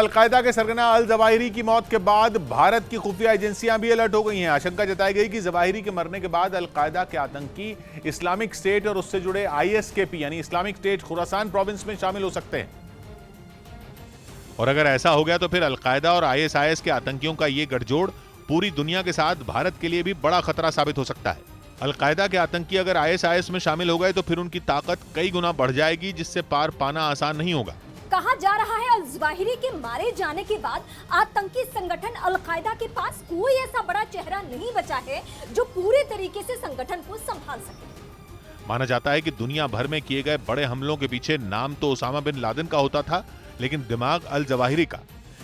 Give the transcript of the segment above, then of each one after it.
Al Qaeda के सरगना al Zawahiri की मौत के बाद भारत की खुफिया एजेंसियां भी अलर्ट हो गई हैं। आशंका जताई गई कि जवाहिरी के मरने के बाद अलकायदा के आतंकी इस्लामिक स्टेट और उससे जुड़े आईएसकेपी यानी इस्लामिक स्टेट खुरासान प्रोविंस में शामिल हो सकते हैं। और अगर ऐसा हो गया तो फिर अलकायदा और आईएसआईएस के आतंकियों का यह गठजोड़ पूरी दुनिया के साथ भारत के लिए भी बड़ा खतरा साबित हो सकता है। अलकायदा के आतंकी अगर आईएसआईएस में शामिल हो गए तो फिर उनकी ताकत कई गुना बढ़ जाएगी, जिससे पार पाना आसान नहीं होगा। कहा जा रहा है अल जवाहिरी के मारे जाने के बाद आतंकी संगठन अलकायदा के पास कोई ऐसा बड़ा चेहरा नहीं बचा है जो पूरे तरीके से संगठन को संभाल सके। माना जाता है कि दुनिया भर में किए गए बड़े हमलों के पीछे नाम तो ओसामा बिन लादेन का होता था, लेकिन दिमाग अल जवाहिरी का।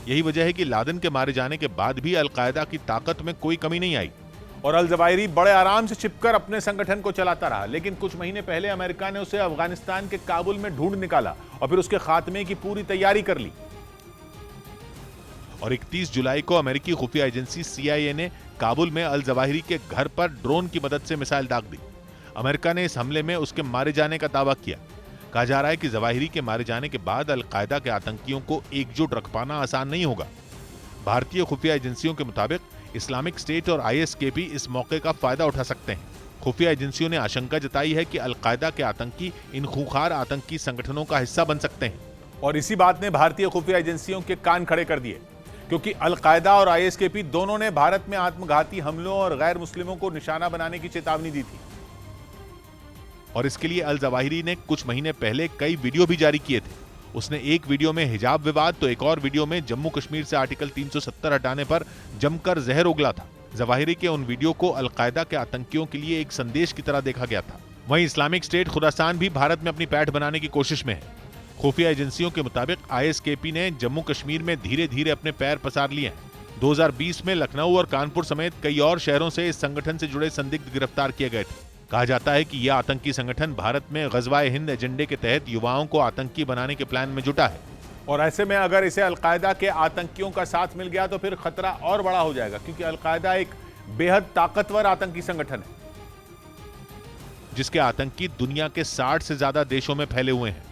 यही वजह है कि लादेन के मारे जाने के बाद भी अलकायदा की ताकत में कोई कमी नहीं आई और अल जवाहिरी बड़े आराम से छिपकर अपने संगठन को चलाता रहा। लेकिन कुछ महीने पहले अमेरिका ने उसे अफगानिस्तान के काबुल में ढूंढ निकाला और फिर उसके खात्मे की पूरी तैयारी कर ली। और 31 जुलाई को अमेरिकी खुफिया एजेंसी CIA ने काबुल में अल जवाहिरी के घर पर ड्रोन की मदद से मिसाइल दाग दी। अमेरिका ने इस हमले में उसके मारे जाने का दावा किया। कहा जा रहा है कि जवाहिरी के मारे जाने के बाद अलकायदा के आतंकियों को एकजुट रख पाना आसान नहीं होगा। भारतीय खुफिया एजेंसियों के मुताबिक इस्लामिक स्टेट और आईएसकेपी इस मौके का फायदा उठा सकते हैं। खुफिया एजेंसियों ने आशंका जताई है कि अलकायदा के आतंकी इन खूंखार आतंकी संगठनों का हिस्सा बन सकते हैं। और इसी बात ने भारतीय खुफिया एजेंसियों के कान खड़े कर दिए, क्योंकि अलकायदा और आईएसकेपी दोनों ने भारत में आत्मघाती हमलों और गैर मुस्लिमों को निशाना बनाने की चेतावनी दी थी। और इसके लिए अल जवाहिरी ने कुछ महीने पहले कई वीडियो भी जारी किए थे। उसने एक वीडियो में हिजाब विवाद तो एक और वीडियो में जम्मू कश्मीर से आर्टिकल 370 हटाने पर जमकर जहर उगला था। जवाहिरी के उन वीडियो को अलकायदा के आतंकियों के लिए एक संदेश की तरह देखा गया था। वहीं इस्लामिक स्टेट खुरासान भी भारत में अपनी पैठ बनाने की कोशिश में है। खुफिया एजेंसियों के मुताबिक आईएसकेपी ने जम्मू कश्मीर में धीरे धीरे अपने पैर पसार लिए हैं। 2020 में लखनऊ और कानपुर समेत कई और शहरों से इस संगठन से जुड़े संदिग्ध गिरफ्तार किए गए थे। कहा जाता है कि यह आतंकी संगठन भारत में गज़वाए हिंद एजेंडे के तहत युवाओं को आतंकी बनाने के प्लान में जुटा है। और ऐसे में अगर इसे अलकायदा के आतंकियों का साथ मिल गया तो फिर खतरा और बड़ा हो जाएगा, क्योंकि अलकायदा एक बेहद ताकतवर आतंकी संगठन है जिसके आतंकी दुनिया के 60 से ज्यादा देशों में फैले हुए हैं।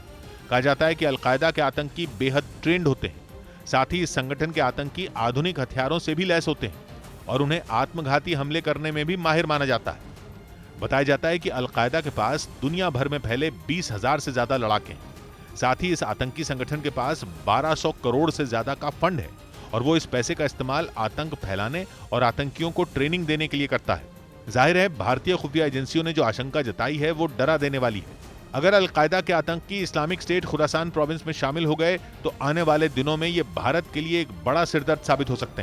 कहा जाता है कि अलकायदा के आतंकी बेहद ट्रेंड होते हैं। साथ ही इस संगठन के आतंकी आधुनिक हथियारों से भी लैस होते हैं और उन्हें आत्मघाती हमले करने में भी माहिर माना जाता है। बताया जाता है कि अलकायदा के पास दुनिया भर में फैले 20,000 से ज्यादा लड़ाके हैं। साथ ही इस आतंकी संगठन के पास 1200 करोड़ से ज्यादा का फंड है और वो इस पैसे का इस्तेमाल आतंक फैलाने और आतंकियों को ट्रेनिंग देने के लिए करता है। जाहिर है भारतीय खुफिया एजेंसियों ने जो आशंका जताई है वो डरा देने वाली है। अगर अलकायदा के आतंकी इस्लामिक स्टेट खुरासान प्रोविंस में शामिल हो गए तो आने वाले दिनों में ये भारत के लिए एक बड़ा सिरदर्द साबित हो सकते हैं।